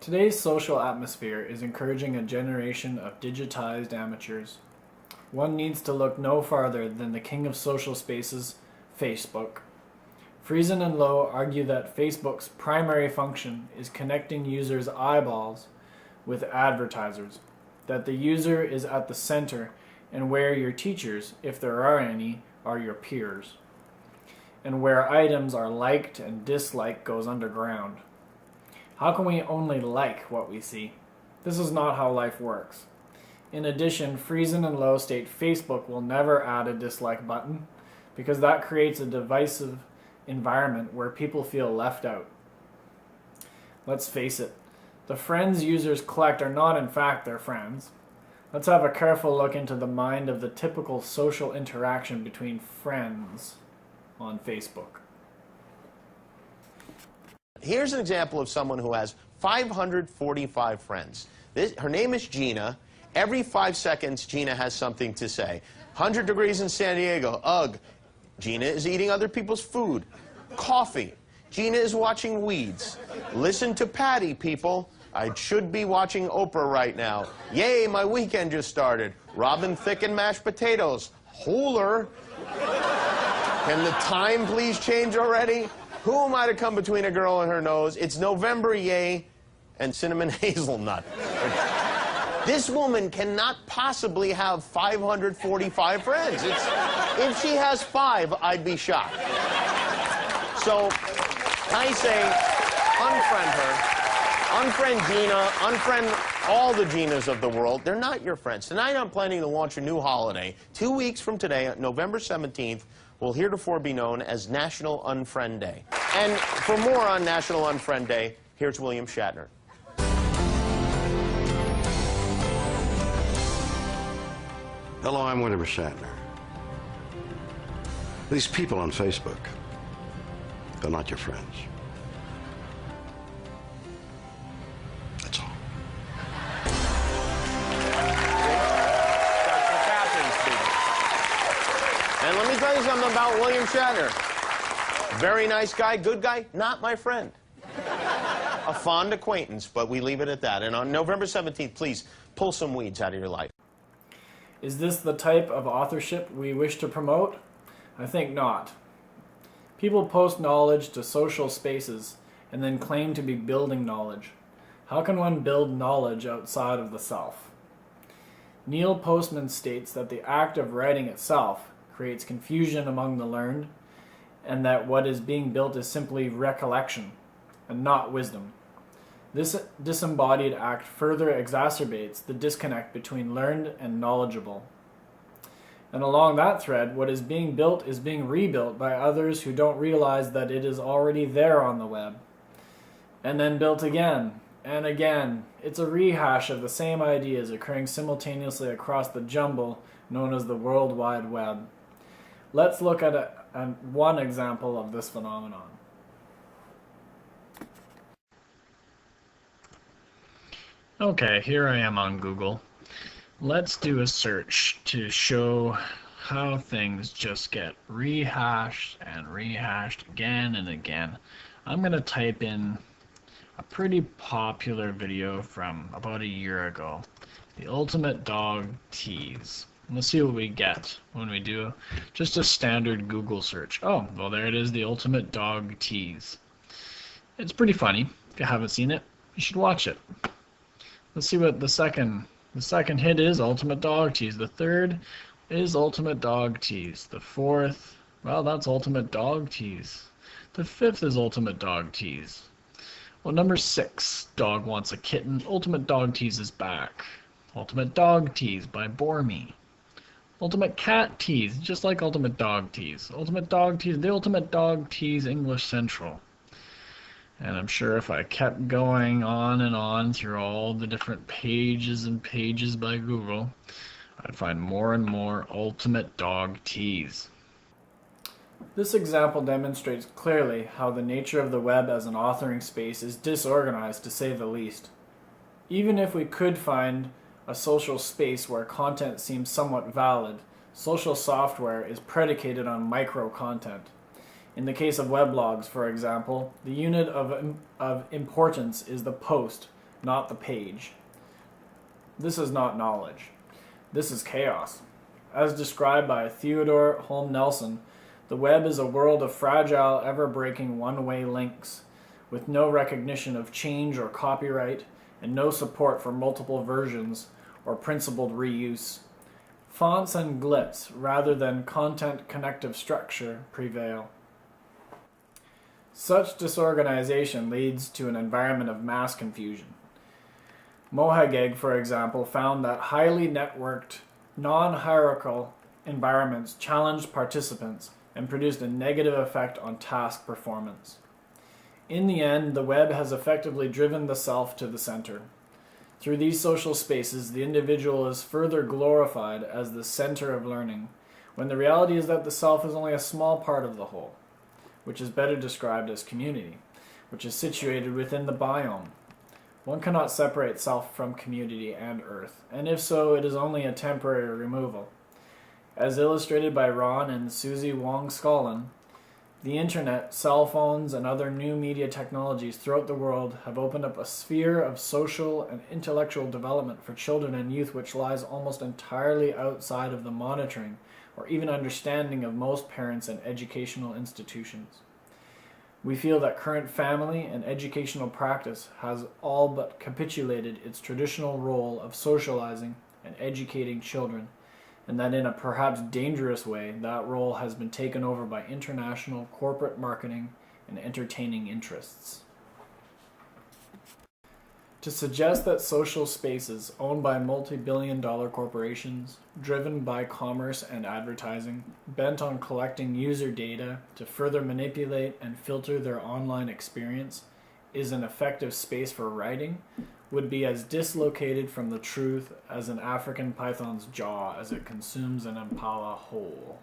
Today's social atmosphere is encouraging a generation of digitized amateurs. One needs to look no farther than the king of social spaces, Facebook. Friesen and Lowe argue that Facebook's primary function is connecting users' eyeballs with advertisers, that the user is at the center and where your teachers, if there are any, are your peers, and where items are liked and disliked goes underground. How can we only like what we see? This is not how life works. In addition, Friesen and Lowe state Facebook will never add a dislike button because that creates a divisive environment where people feel left out. Let's face it, the friends users collect are not in fact their friends. Let's have a careful look into the mind of the typical social interaction between friends on Facebook. Here's an example of someone who has 545 friends. Her name is Gina. Every 5 seconds, Gina has something to say. 100 degrees in San Diego. Ugh. Gina is eating other people's food. Coffee. Gina is watching Weeds. Listen to Patty, people. I should be watching Oprah right now. Yay, my weekend just started. Robin Thicke and mashed potatoes. Holer. Can the time please change already? Who am I to come between a girl and her nose? It's November, yay, and cinnamon hazelnut. This woman cannot possibly have 545 friends. If she has 5, I'd be shocked. So I say unfriend her, unfriend Gina, unfriend all the Ginas of the world. They're not your friends. Tonight I'm planning to launch a new holiday. 2 weeks from today, November 17th, will heretofore be known as National Unfriend Day. And for more on National Unfriend Day, here's William Shatner. Hello, I'm William Shatner. These people on Facebook, they're not your friends. That's all. That's the captain speaking. And let me tell you something about William Shatner. Very nice guy, good guy, not my friend. A fond acquaintance, but we leave it at that. And on November 17th, please pull some weeds out of your life. Is this the type of authorship we wish to promote? I think not. People post knowledge to social spaces and then claim to be building knowledge. How can one build knowledge outside of the self? Neil Postman states that the act of writing itself creates confusion among the learned, and that what is being built is simply recollection and not wisdom. This disembodied act further exacerbates the disconnect between learned and knowledgeable. And along that thread, what is being built is being rebuilt by others who don't realize that it is already there on the web. And then built again and again. It's a rehash of the same ideas occurring simultaneously across the jumble known as the World Wide Web. Let's look at one example of this phenomenon. Okay, here I am on Google. Let's do a search to show how things just get rehashed and rehashed again and again. I'm going to type in a pretty popular video from about a year ago, the Ultimate Dog Tease. Let's see what we get when we do just a standard Google search. Oh, well, there it is, the Ultimate Dog Tease. It's pretty funny. If you haven't seen it, you should watch it. Let's see what the second hit is, Ultimate Dog Tease. The third is Ultimate Dog Tease. The fourth, well, that's Ultimate Dog Tease. The fifth is Ultimate Dog Tease. Well, number 6, Dog Wants a Kitten. Ultimate Dog Tease is back. Ultimate Dog Tease by Bormy. Ultimate Cat Tease, just like Ultimate Dog Tease. Ultimate Dog Tease, the Ultimate Dog Tease English Central. And I'm sure if I kept going on and on through all the different pages and pages by Google, I'd find more and more Ultimate Dog Tease. This example demonstrates clearly how the nature of the web as an authoring space is disorganized, to say the least. Even if we could find a social space where content seems somewhat valid, social software is predicated on micro-content. In the case of weblogs, for example, the unit of importance is the post, not the page. This is not knowledge. This is chaos. As described by Theodore Holm Nelson, the web is a world of fragile, ever-breaking one-way links, with no recognition of change or copyright, and no support for multiple versions or principled reuse. Fonts and glitz, rather than content connective structure, prevail. Such disorganization leads to an environment of mass confusion. Mohageg, for example, found that highly networked, non-hierarchical environments challenged participants and produced a negative effect on task performance. In the end, the web has effectively driven the self to the center. Through these social spaces, the individual is further glorified as the center of learning, when the reality is that the self is only a small part of the whole, which is better described as community, which is situated within the biome. One cannot separate self from community and earth, and if so, it is only a temporary removal. As illustrated by Ron and Susie Wong-Scollin, the internet, cell phones, and other new media technologies throughout the world have opened up a sphere of social and intellectual development for children and youth which lies almost entirely outside of the monitoring or even understanding of most parents and educational institutions. We feel that current family and educational practice has all but capitulated its traditional role of socializing and educating children, and that in a perhaps dangerous way, that role has been taken over by international corporate marketing and entertaining interests. To suggest that social spaces owned by multi-billion-dollar corporations, driven by commerce and advertising, bent on collecting user data to further manipulate and filter their online experience, is an effective space for writing, would be as dislocated from the truth as an African python's jaw as it consumes an impala whole.